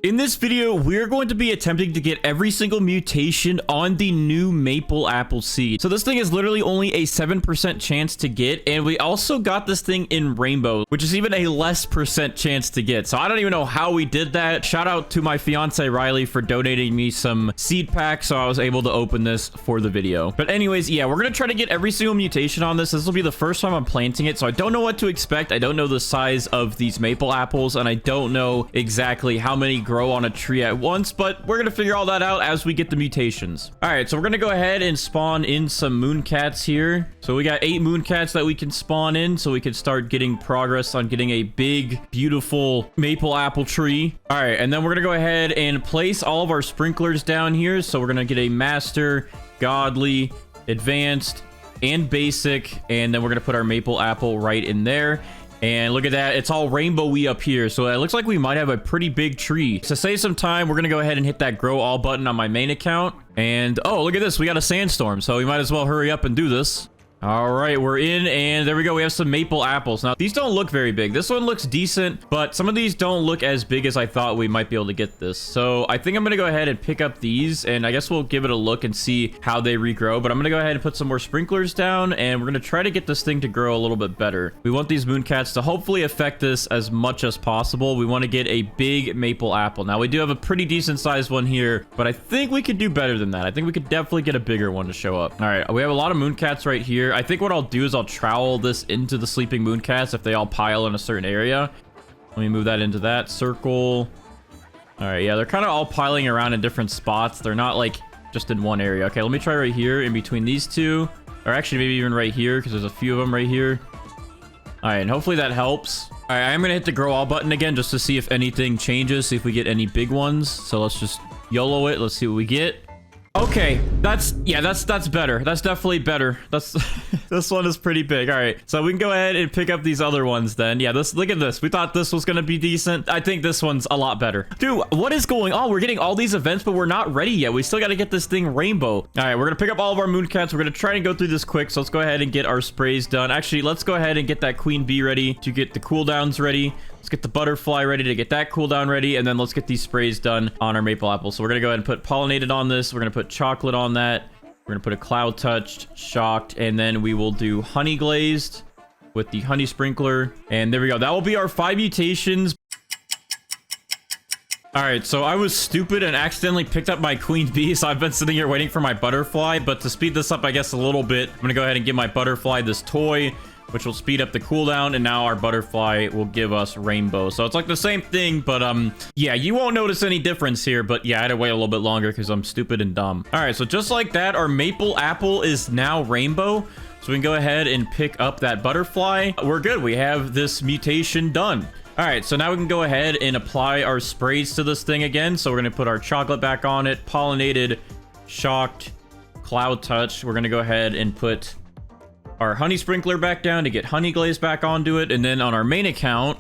In this video, we're going to be attempting to get every single mutation on the new maple apple seed. So this thing is literally only a 7% chance to get, and we also got this thing in rainbow, which is even a less percent chance to get. So I don't even know how we did that. Shout out to my fiance Riley for donating me some seed packs, so I was able to open this for the video. But anyways, yeah, we're gonna try to get every single mutation on this. This will be the first time I'm planting it, so I don't know what to expect. I don't know the size of these maple apples, and I don't know exactly how many grow on a tree at once, but we're gonna figure all that out as we get the mutations. All right, so we're gonna go ahead and spawn in some mooncats here. So we got 8 mooncats that we can spawn in, so we can start getting progress on getting a big, beautiful maple apple tree. All right, and then we're gonna go ahead and place all of our sprinklers down here. So we're gonna get a master, godly, advanced, and basic, and then we're gonna put our maple apple right in there. And look at that, it's all rainbowy up here, so it looks like we might have a pretty big tree. To save some time, we're gonna go ahead and hit that grow all button on my main account. And oh, look at this, we got a sandstorm, so we might as well hurry up and do this. All right, we're in, and there we go. We have some maple apples. Now, these don't look very big. This one looks decent, but some of these don't look as big as I thought we might be able to get this. So I think I'm going to go ahead and pick up these, and I guess we'll give it a look and see how they regrow. But I'm going to go ahead and put some more sprinklers down, and we're going to try to get this thing to grow a little bit better. We want these mooncats to hopefully affect this as much as possible. We want to get a big maple apple. Now, we do have a pretty decent sized one here, but I think we could do better than that. I think we could definitely get a bigger one to show up. All right, we have a lot of mooncats right here. I think what I'll do is I'll trowel this into the sleeping mooncats if they all pile in a certain area. Let me move that into that circle. All right, yeah, they're kind of all piling around in different spots. They're not like just in one area. Okay, let me try right here in between these two, or actually maybe even right here because there's a few of them right here. All right, and hopefully that helps. All right, I'm gonna hit the grow all button again just to see if anything changes, see if we get any big ones. So let's just YOLO it. Let's see what we get. Okay, that's better. That's definitely better. That's this one is pretty big. All right, so we can go ahead and pick up these other ones then. Yeah, look at this. We thought this was gonna be decent. I think this one's a lot better. Dude, what is going on? We're getting all these events, but we're not ready yet. We still got to get this thing rainbow. All right, we're gonna pick up all of our mooncats. We're gonna try and go through this quick. So let's go ahead and get our sprays done. Actually, let's go ahead and get that queen bee ready to get the cooldowns ready. Let's get the butterfly ready to get that cooldown ready, and then let's get these sprays done on our maple apple. So we're gonna go ahead and put pollinated on this. We're gonna put chocolate on that. We're gonna put a cloud touched, shocked, and then we will do honey glazed with the honey sprinkler. And there we go. That will be our 5 mutations. All right, so I was stupid and accidentally picked up my queen bee, so I've been sitting here waiting for my butterfly. But to speed this up, I guess, a little bit, I'm gonna go ahead and give my butterfly this toy, which will speed up the cooldown, and now our butterfly will give us rainbow. So it's like the same thing, but yeah, you won't notice any difference here, but yeah, I had to wait a little bit longer because I'm stupid and dumb. All right, so just like that, our maple apple is now rainbow. So we can go ahead and pick up that butterfly. We're good. We have this mutation done. All right, so now we can go ahead and apply our sprays to this thing again. So we're gonna put our chocolate back on it, pollinated, shocked, cloud touch. We're gonna go ahead and put our honey sprinkler back down to get honey glaze back onto it. And then on our main account,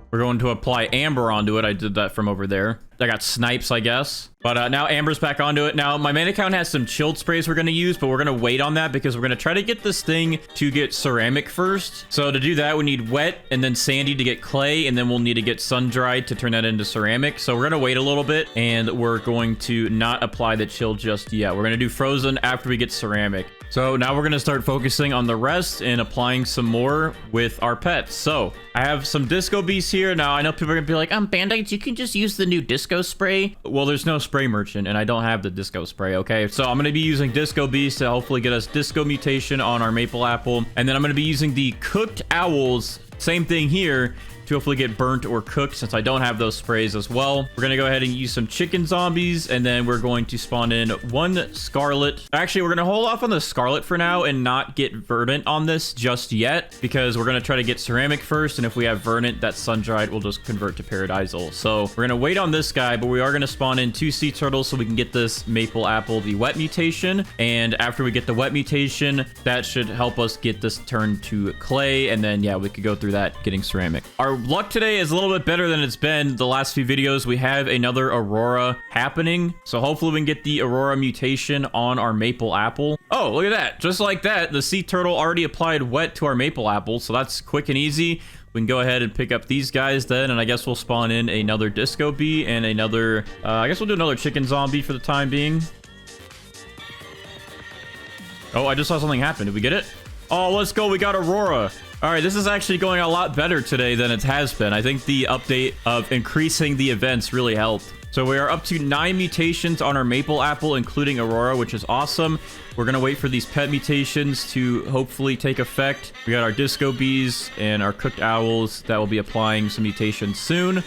we're going to apply amber onto it. I did that from over there. I got snipes, I guess. But now amber's back onto it. Now, my main account has some chilled sprays we're going to use, but we're going to wait on that because we're going to try to get this thing to get ceramic first. So to do that, we need wet and then sandy to get clay, and then we'll need to get sun-dried to turn that into ceramic. So we're going to wait a little bit, and we're going to not apply the chill just yet. We're going to do frozen after we get ceramic. So now we're going to start focusing on the rest and applying some more with our pets. So I have some disco bees here. Now, I know people are going to be like, Bandites, you can just use the new disco spray. Well, there's no spray merchant, and I don't have the disco spray, okay? So I'm going to be using disco bees to hopefully get us disco mutation on our maple apple. And then I'm going to be using the cooked owls, same thing here, to hopefully get burnt or cooked since I don't have those sprays as well. We're gonna go ahead and use some chicken zombies, and then we're going to spawn in 1 scarlet. Actually, we're gonna hold off on the scarlet for now and not get verdant on this just yet because we're gonna try to get ceramic first, and if we have verdant, that sun-dried will just convert to paradisal. So we're gonna wait on this guy, but we are gonna spawn in 2 sea turtles so we can get this maple apple the wet mutation. And after we get the wet mutation, that should help us get this turned to clay, and then yeah, we could go through that getting ceramic. Our luck today is a little bit better than it's been the last few videos. We have another Aurora happening, so hopefully we can get the Aurora mutation on our maple apple. Oh, look at that. Just like that, the sea turtle already applied wet to our maple apple, so that's quick and easy. We can go ahead and pick up these guys then, and I guess we'll spawn in another disco bee and another, I guess we'll do another chicken zombie for the time being. Oh, I just saw something happen. Did we get it? Oh, let's go. We got Aurora. All right, this is actually going a lot better today than it has been. I think the update of increasing the events really helped. So we are up to 9 mutations on our maple apple, including Aurora, which is awesome. We're going to wait for these pet mutations to hopefully take effect. We got our disco bees and our cooked owls that will be applying some mutations soon.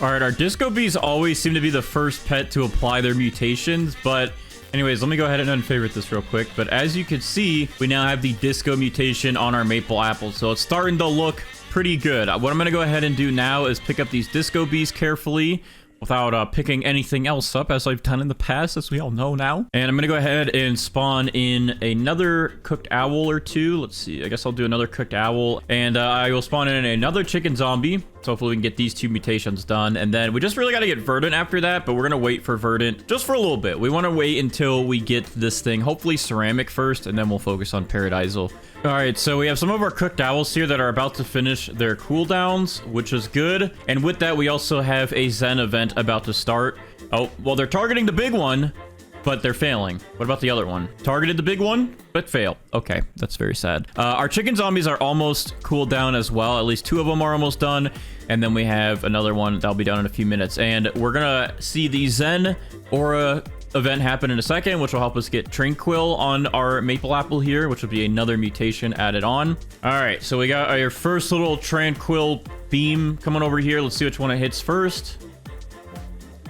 All right, our disco bees always seem to be the first pet to apply their mutations, but anyways, let me go ahead and unfavorite this real quick. But as you can see, we now have the disco mutation on our maple apple, so it's starting to look pretty good. What I'm going to go ahead and do now is pick up these disco bees carefully, without picking anything else up, as I've done in the past, as we all know now. And I'm gonna go ahead and spawn in another cooked owl or two. Let's see, I guess I'll do another cooked owl, and I will spawn in another chicken zombie. So hopefully we can get these 2 mutations done, and then we just really got to get Verdant after that, but we're gonna wait for Verdant just for a little bit. We want to wait until we get this thing, hopefully ceramic first, and then we'll focus on Paradisal. All right, so we have some of our cooked owls here that are about to finish their cooldowns, which is good. And with that, we also have a Zen event about to start. Oh, well, they're targeting the big one, but they're failing. What about the other one? Targeted the big one, but fail. Okay, that's very sad. Our chicken zombies are almost cooled down as well. At least 2 of them are almost done. And then we have another one that'll be done in a few minutes. And we're gonna see the Zen Aura event happen in a second, which will help us get Tranquil on our maple apple here, which will be another mutation added on. All right, so we got our first little Tranquil beam coming over here. Let's see which one it hits first.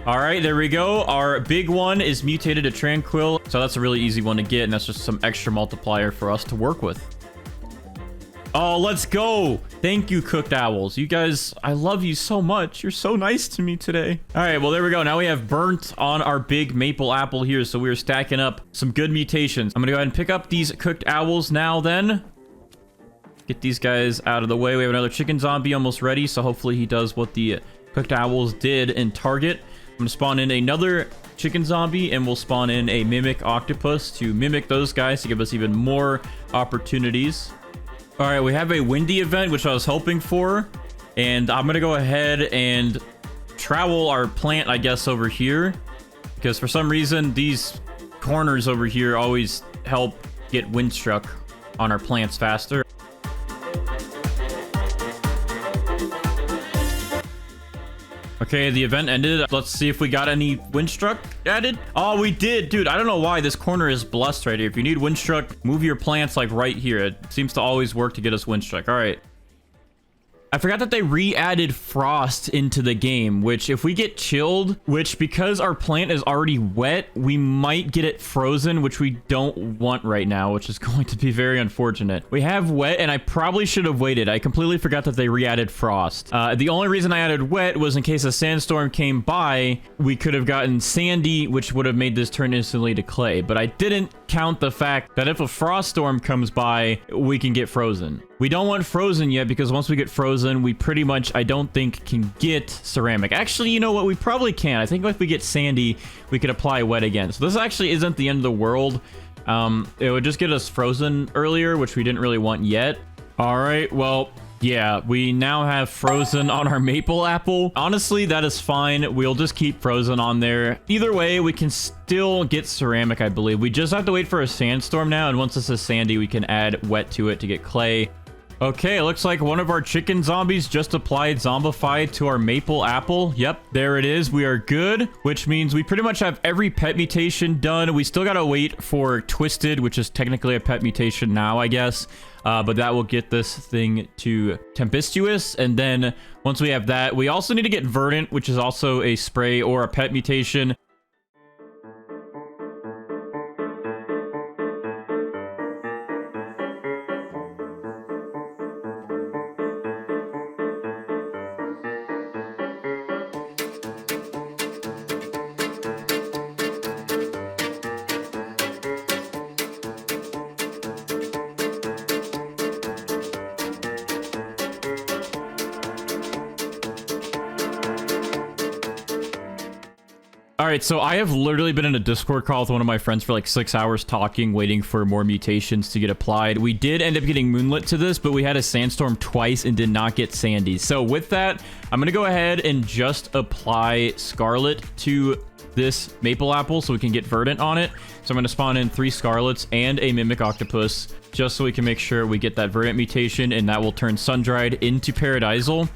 All right, there we go. Our big one is mutated to Tranquil, so that's a really easy one to get, and that's just some extra multiplier for us to work with. Oh, let's go. Thank you, cooked owls. You guys, I love you so much. You're so nice to me today. All right, well, there we go. Now we have burnt on our big maple apple here, so we're stacking up some good mutations. I'm gonna go ahead and pick up these cooked owls now then. Get these guys out of the way. We have another chicken zombie almost ready, so hopefully he does what the cooked owls did in target. I'm gonna spawn in another chicken zombie, and we'll spawn in a mimic octopus to mimic those guys to give us even more opportunities. All right, we have a windy event, which I was hoping for, and I'm gonna go ahead and travel our plant, I guess, over here, because for some reason these corners over here always help get wind struck on our plants faster. Okay, the event ended. Let's see if we got any windstruck added. Oh, we did, dude. I don't know why this corner is blessed right here. If you need windstruck, move your plants like right here. It seems to always work to get us windstruck. All right. I forgot that they re-added frost into the game, which if we get chilled, which because our plant is already wet, we might get it frozen, which we don't want right now, which is going to be very unfortunate. We have wet, and I probably should have waited. I completely forgot that they re-added frost. The only reason I added wet was in case a sandstorm came by, we could have gotten sandy, which would have made this turn instantly to clay. But I didn't count the fact that if a frost storm comes by, we can get frozen. We don't want frozen yet, because once we get frozen, we pretty much, I don't think, can get ceramic. Actually, you know what? We probably can. I think if we get sandy, we could apply wet again. So this actually isn't the end of the world. It would just get us frozen earlier, which we didn't really want yet. All right, well, yeah, we now have frozen on our maple apple. Honestly, that is fine. We'll just keep frozen on there. Either way, we can still get ceramic, I believe. We just have to wait for a sandstorm now, and once this is sandy, we can add wet to it to get clay. Okay, it looks like one of our chicken zombies just applied zombified to our maple apple. Yep, there it is. We are good, which means we pretty much have every pet mutation done. We still gotta wait for Twisted, which is technically a pet mutation now, I guess. But that will get this thing to Tempestuous. And then once we have that, we also need to get Verdant, which is also a spray or a pet mutation. All right, so I have literally been in a Discord call with one of my friends for like 6 hours talking, waiting for more mutations to get applied. We did end up getting Moonlit to this, but we had a sandstorm twice and did not get Sandy. So with that, I'm going to go ahead and just apply Scarlet to this Maple Apple so we can get Verdant on it. So I'm going to spawn in 3 Scarlets and a Mimic Octopus just so we can make sure we get that Verdant mutation, and that will turn Sun-Dried into Paradisal.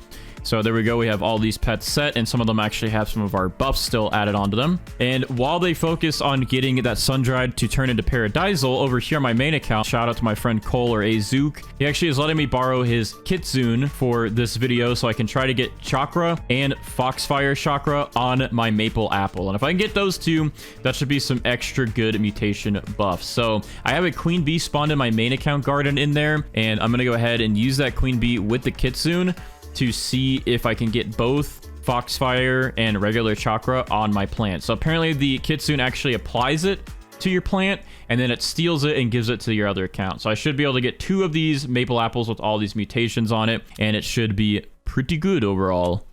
So there we go. We have all these pets set, and some of them actually have some of our buffs still added onto them. And while they focus on getting that Sun-Dried to turn into Paradisal, over here on my main account, shout out to my friend Cole or Azook. He actually is letting me borrow his Kitsune for this video so I can try to get Chakra and Foxfire Chakra on my Maple Apple. And if I can get those two, that should be some extra good mutation buffs. So I have a Queen Bee spawned in my main account garden in there, and I'm going to go ahead and use that Queen Bee with the Kitsune to see if I can get both Foxfire and regular Chakra on my plant. So apparently the Kitsune actually applies it to your plant, and then it steals it and gives it to your other account. So I should be able to get 2 of these Maple Apples with all these mutations on it, and it should be pretty good overall.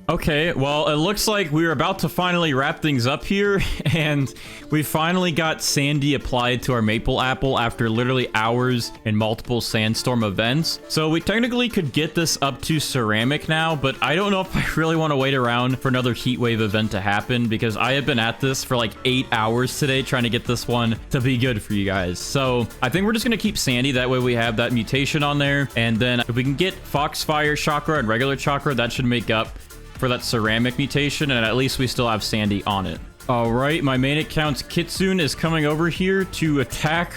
Okay, well, it looks like we're about to finally wrap things up here, and we finally got Sandy applied to our Maple Apple after literally hours and multiple sandstorm events. So we technically could get this up to ceramic now, but I don't know if I really want to wait around for another heat wave event to happen, because I have been at this for like 8 hours today trying to get this one to be good for you guys. So I think we're just going to keep Sandy. That way we have that mutation on there, and then if we can get Foxfire Chakra and regular Chakra, that should make up for that ceramic mutation, and at least we still have Sandy on it. All right, my main account's Kitsune is coming over here to attack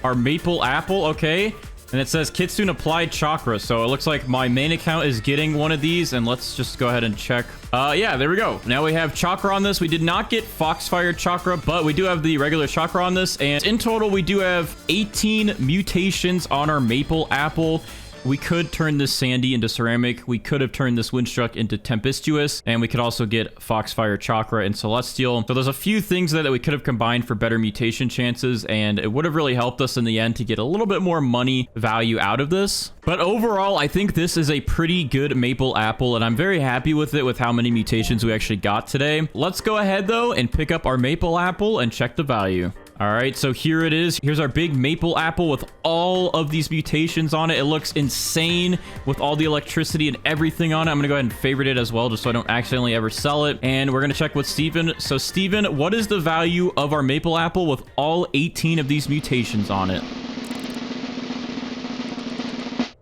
our Maple Apple. Okay, and it says Kitsune applied Chakra, so it looks like my main account is getting one of these, and let's just go ahead and check. Yeah, there we go. Now we have Chakra on this. We did not get Foxfire Chakra, but we do have the regular Chakra on this, and in total we do have 18 mutations on our Maple Apple. We could turn this Sandy into ceramic. We could have turned this Windstruck into tempestuous, and we could also get Foxfire Chakra and Celestial. So there's a few things that we could have combined for better mutation chances, and it would have really helped us in the end to get a little bit more money value out of this. But overall, I think this is a pretty good Maple Apple, and I'm very happy with it with how many mutations we actually got today. Let's go ahead though and pick up our Maple Apple and check the value. All right, so here it is. Here's our big Maple Apple with all of these mutations on it. It looks insane with all the electricity and everything on it. I'm gonna go ahead and favorite it as well, just so I don't accidentally ever sell it. And we're gonna check with Steven. So Steven, what is the value of our Maple Apple with all 18 of these mutations on it?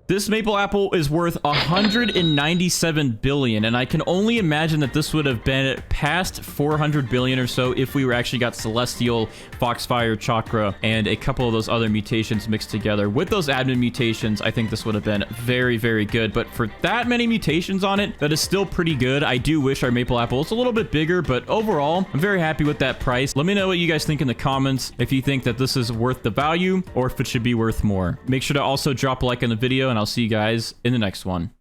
This Maple Apple is worth 197 billion, and I can only imagine that this would have been past 400 billion or so if we were actually got Celestial, Foxfire, Chakra, and a couple of those other mutations mixed together. With those admin mutations, I think this would have been very, very good. But for that many mutations on it, that is still pretty good. I do wish our Maple Apple was a little bit bigger, but overall, I'm very happy with that price. Let me know what you guys think in the comments, if you think that this is worth the value or if it should be worth more. Make sure to also drop a like on the video, and I'll see you guys in the next one.